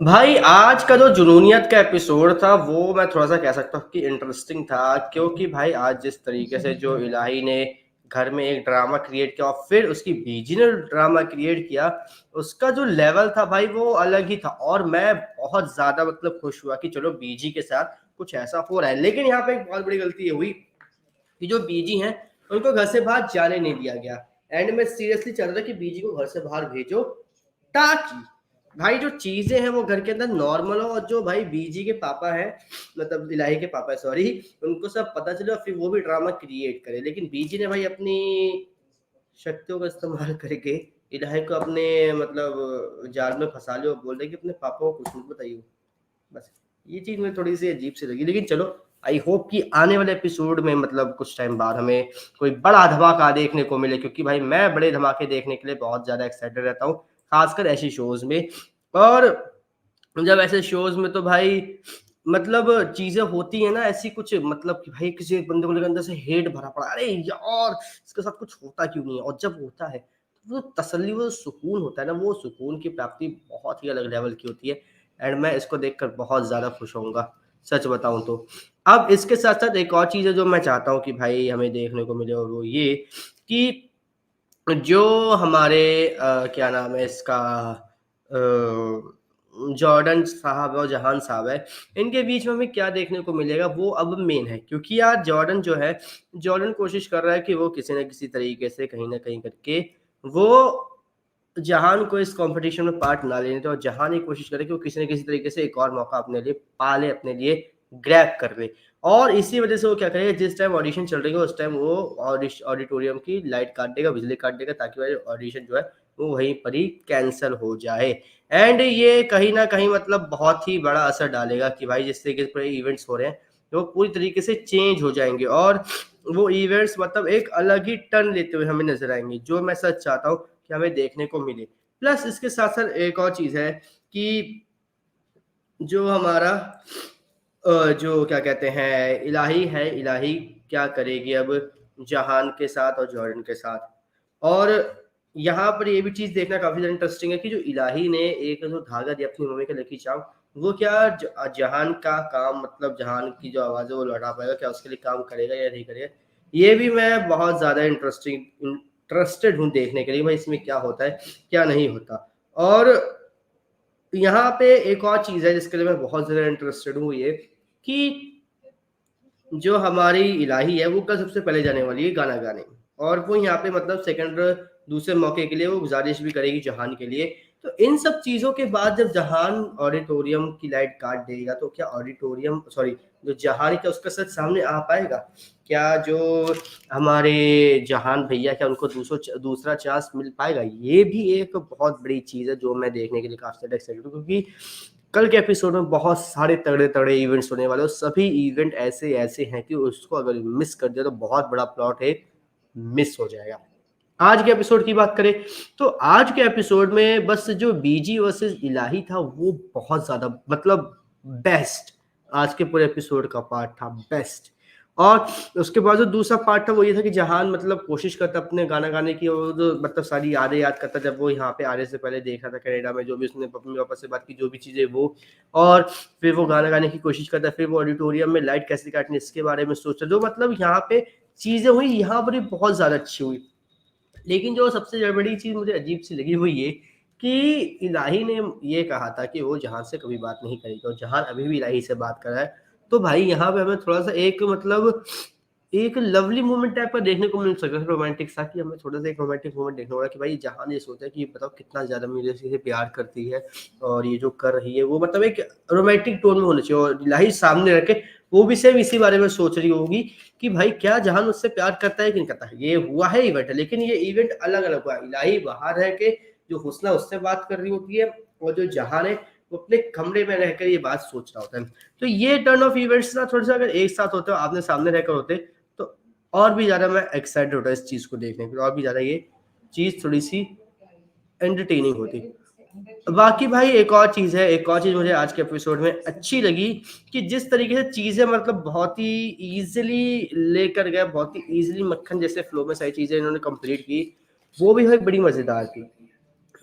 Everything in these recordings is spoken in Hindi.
भाई आज का जो जुनूनियत का एपिसोड था वो मैं थोड़ा सा कह सकता हूँ कि इंटरेस्टिंग था, क्योंकि भाई आज जिस तरीके से जो इलाही ने घर में एक ड्रामा क्रिएट किया और फिर उसकी बीजी ने ड्रामा क्रिएट किया, उसका जो लेवल था भाई वो अलग ही था। और मैं बहुत ज्यादा मतलब खुश हुआ कि चलो बीजी के साथ कुछ ऐसा हो रहा है। लेकिन यहाँ पे एक बहुत बड़ी गलती ये हुई कि जो बीजी हैं उनको घर से बाहर जाने नहीं दिया गया। एंड में सीरियसली चल रहा है कि बीजी को घर से बाहर भेजो, ताकि भाई जो चीजें हैं वो घर के अंदर नॉर्मल हो, और जो भाई बीजी के पापा हैं, मतलब इलाही के पापा है सॉरी, उनको सब पता चले और फिर वो भी ड्रामा क्रिएट करे। लेकिन बीजी ने भाई अपनी शक्तियों का इस्तेमाल करके इलाही को अपने मतलब जाल में फंसा लिया और बोल रहे कि अपने पापा को कुछ मत बताइए। बस ये चीज मुझे थोड़ी सी अजीब सी लगी। लेकिन चलो, आई होप कि आने वाले एपिसोड में मतलब कुछ टाइम बाद हमें कोई बड़ा धमाका देखने को मिले, क्योंकि भाई मैं बड़े धमाके देखने के लिए बहुत ज्यादा एक्साइटेड रहता हूँ, खासकर ऐसी शोज में। और जब ऐसे शोज में तो भाई मतलब चीजें होती है ना ऐसी कुछ, मतलब कि भाई किसी एक बंदे को लेकर अंदर से हेट भरा पड़ा, अरे यार इसके साथ कुछ होता क्यों नहीं है। और जब होता है तो वो तसल्ली, वो सुकून होता है ना, वो सुकून की प्राप्ति बहुत ही अलग लेवल की होती है। एंड मैं इसको देखकर बहुत ज्यादा खुश होऊंगा, सच बताऊं तो। अब इसके साथ साथ एक और चीज है जो मैं चाहता हूँ कि भाई हमें देखने को मिले, और वो ये कि जो हमारे क्या नाम है इसका, जॉर्डन साहब और जहान साहब है, इनके बीच में हमें क्या देखने को मिलेगा वो अब मेन है। क्योंकि यार जॉर्डन जो है, जॉर्डन कोशिश कर रहा है कि वो किसी न किसी तरीके से कहीं ना कहीं करके वो जहान को इस कंपटीशन में पार्ट ना लेने दे, और जहान ही कोशिश करे कि वो किसी न किसी तरीके से एक और मौका अपने लिए पाले, अपने लिए ग्रैब कर ले। और इसी वजह से वो क्या करेगा, जिस टाइम ऑडिशन चल रही है उस टाइम वो ऑडिटोरियम की लाइट काट देगा, बिजली काट देगा, ताकि भाई ऑडिशन जो है वो वहीं पर ही कैंसिल हो जाए। एंड ये कहीं ना कहीं मतलब बहुत ही बड़ा असर डालेगा कि भाई जिस तरीके से पूरे इवेंट्स हो रहे हैं वो पूरी तरीके से चेंज हो जाएंगे, और वो इवेंट्स मतलब एक अलग ही टर्न लेते हुए हमें नजर आएंगे, जो मैं सच चाहता हूँ कि हमें देखने को मिले। प्लस इसके साथ साथ एक और चीज है कि जो हमारा जो क्या कहते हैं इलाही है, इलाही क्या करेगी अब जहान के साथ और जॉर्डन के साथ। और यहाँ पर ये भी चीज देखना काफी ज्यादा इंटरेस्टिंग है कि जो इलाही ने एक जो धागा दिया अपनी मम्मी के लकी चार्म, वो क्या जहान का काम, मतलब जहान की जो आवाज है वो लौटा पाएगा, क्या उसके लिए काम करेगा या नहीं करेगा। ये भी मैं बहुत ज्यादा इंटरेस्टेड हूँ देखने के लिए भाई इसमें क्या होता है क्या नहीं होता। और यहाँ पे एक और चीज है जिसके लिए मैं बहुत ज्यादा इंटरेस्टेड हूँ, ये कि जो हमारी इलाही है वो कल सबसे पहले जाने वाली है गाना गाने, और वो यहाँ पे मतलब सेकंड दूसरे मौके के लिए वो गुजारिश भी करेगी जहान के लिए। तो इन सब चीजों के बाद जब जहान ऑडिटोरियम की लाइट काट देगा तो क्या ऑडिटोरियम सॉरी जो जहान है क्या उसका सच सामने आ पाएगा? क्या जो हमारे जहान भैया क्या उनको दूसरा चांस मिल पाएगा? ये भी एक बहुत बड़ी चीज है जो मैं देखने के लिए काफी ज्यादा एक्साइटेड हूँ, क्योंकि कल के एपिसोड में बहुत सारे तगड़े तगड़े इवेंट्स होने वाले हैं। सभी इवेंट ऐसे ऐसे हैं कि उसको अगर मिस कर दिया तो बहुत बड़ा प्लॉट है मिस हो जाएगा। आज के एपिसोड की बात करें तो आज के एपिसोड में बस जो बीजी वर्सेस इलाही था वो बहुत ज्यादा मतलब बेस्ट, आज के पूरे एपिसोड का पार्ट था बेस्ट। और उसके बाद जो दूसरा पार्ट था वो ये था कि जहान मतलब कोशिश करता अपने गाना गाने की, और जो मतलब सारी यादें याद करता जब वो यहाँ पे आने से पहले देखा था कनाडा में, जो भी उसने अपने पापा से बात की, जो भी चीजें वो। और फिर वो गाना गाने की कोशिश करता, फिर वो ऑडिटोरियम में लाइट कैसे काटनी इसके बारे में सोचता, जो मतलब यहाँ पे चीजें हुई यहाँ पर भी बहुत ज्यादा अच्छी हुई। लेकिन जो सबसे बड़ी चीज मुझे अजीब सी लगी वो ये कि इलाही ने ये कहा था कि वो जहां से कभी बात नहीं करेगी, और जहां अभी भी इलाही से बात कर रहा है। तो भाई यहाँ पे हमें थोड़ा सा एक मतलब एक लवली मोमेंट टाइप का देखने को मिल सकता है, रोमांटिक सा, कि हमें थोड़ा सा एक रोमांटिक मोमेंट देखने होगा कि भाई जहां ये सोचा है कि बताओ कितना ज्यादा मुझे इसे प्यार करती है, और ये जो कर रही है वो मतलब एक रोमांटिक टोन में होना चाहिए, और इलाही सामने रख के वो भी सेम इसी बारे में सोच रही होगी कि भाई क्या जहान उससे प्यार करता है कि नहीं करता है। ये हुआ है इवेंट, लेकिन ये इवेंट अलग अलग हुआ। इलाही बाहर रह के जो हुस्ना उससे बात कर रही होती है, और जो जहान है वो अपने कमरे में रहकर ये बात सोच रहा होता है। तो ये टर्न ऑफ इवेंट्स ना थोड़ा सा अगर एक साथ होते हो, आपने सामने रहकर होते, तो और भी ज्यादा मैं एक्साइटेड होता इस चीज को देखने के लिए, और भी ज्यादा ये चीज थोड़ी सी एंटरटेनिंग होती। बाकी भाई एक और चीज है, एक और चीज मुझे आज के एपिसोड में अच्छी लगी कि जिस तरीके से चीजें मतलब बहुत ही इजीली लेकर गए, बहुत ही इजीली मक्खन जैसे फ्लो में सारी चीजें इन्होंने कंप्लीट की, वो भी भाई बड़ी मजेदार थी।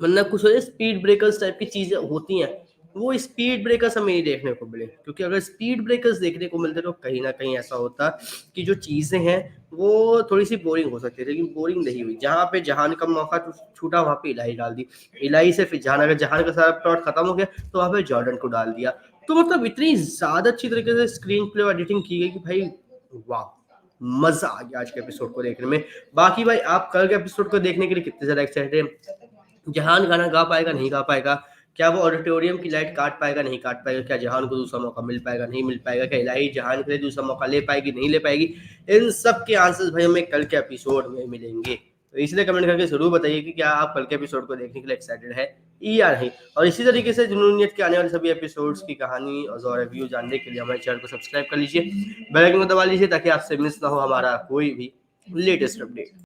वरना कुछ होता है स्पीड ब्रेकर्स टाइप की चीज़ें होती हैं, वो स्पीड ब्रेकर्स हमें नहीं देखने को मिले, क्योंकि अगर स्पीड ब्रेकर्स देखने को मिलते तो कहीं न कहीं ऐसा होता कि जो चीज़ें हैं वो थोड़ी-सी बोरिंग हो सकती थी, लेकिन बोरिंग नहीं हुई। जहाँ पे जहान का मौका छूटा वहाँ पे इलाही डाल दी। इलाही से फिर जहान, अगर जहान का सारा प्लॉट खत्म हो गया तो वहाँ पे जॉर्डन को डाल दिया। तो मतलब इतनी ज़्यादा अच्छी तरीके से स्क्रीन प्ले और एडिटिंग की गई कि भाई वाह! मज़ा आ गया आज के एपिसोड को देखने में। बाकी भाई आप कल के एपिसोड को देखने के लिए कितने ज़्यादा एक्साइटेड हैं? जहान गाना गा पाएगा, नहीं गा पाएगा? क्या वो ऑडिटोरियम की लाइट काट पाएगा, नहीं काट पाएगा? क्या जहान को दूसरा मौका मिल पाएगा, नहीं मिल पाएगा? क्या इलाही जहान के लिए दूसरा मौका ले पाएगी, नहीं ले पाएगी? इन सब के आंसर्स भाई हमें कल के एपिसोड में मिलेंगे। तो इसलिए कमेंट करके ज़रूर बताइए कि क्या आप कल के एपिसोड को देखने के लिए एक्साइटेड है या नहीं? और इसी तरीके से जुनूनियत के आने वाले सभी एपिसोड्स की कहानी और रिव्यू जानने के लिए हमारे चैनल को सब्सक्राइब कर लीजिए, बेल आइकन को दबा लीजिए ताकि आपसे मिस ना हो हमारा कोई भी लेटेस्ट अपडेट।